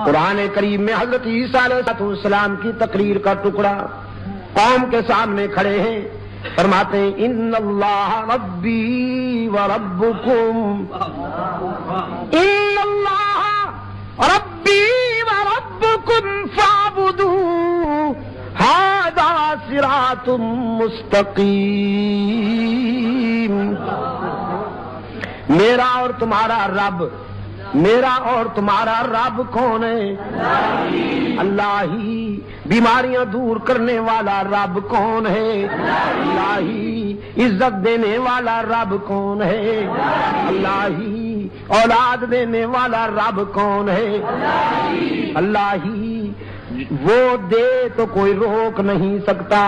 قرآن کریم میں حضرت عیسیٰ علیہ السلام کی تقریر کا ٹکڑا قوم کے سامنے کھڑے ہیں، فرماتے ہیں ان اللہ ربی و ربکم، ان اللہ ربی و ربکم فاعبدوہ ھذا صراط مستقیم۔ میرا اور تمہارا رب، میرا اور تمہارا رب کون ہے؟ اللہ ہی۔ بیماریاں دور کرنے والا رب کون ہے؟ اللہ ہی۔ عزت دینے والا رب کون ہے؟ اللہ ہی۔ اولاد دینے والا رب کون ہے؟ اللہ ہی۔ وہ دے تو کوئی روک نہیں سکتا،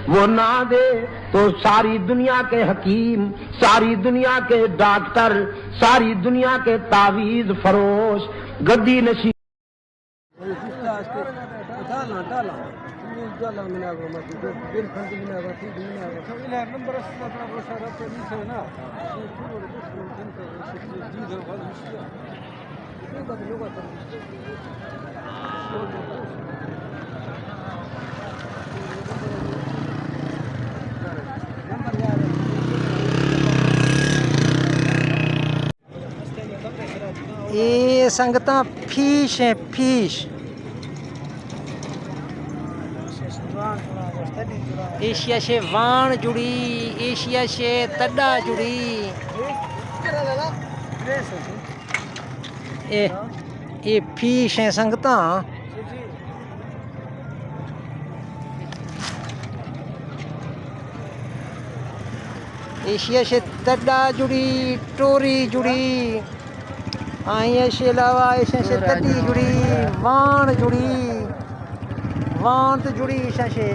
وہ نہ دے تو ساری دنیا کے حکیم، ساری دنیا کے ڈاکٹر، ساری دنیا کے تعویذ فروش، گدی نشین یہ سنگتاں فیش ہیں، فیش ایشیا سے وان جڑی، ایشیا سے تڈا جڑی، یہ فیش ہیں سنگتاں۔ ایشیا سے تڈا جڑی، ٹوری جڑی، آئیں سے علاوہ ایشیا سے تڈی جڑی، وان جڑی، وان تو جڑی ایشیا سے۔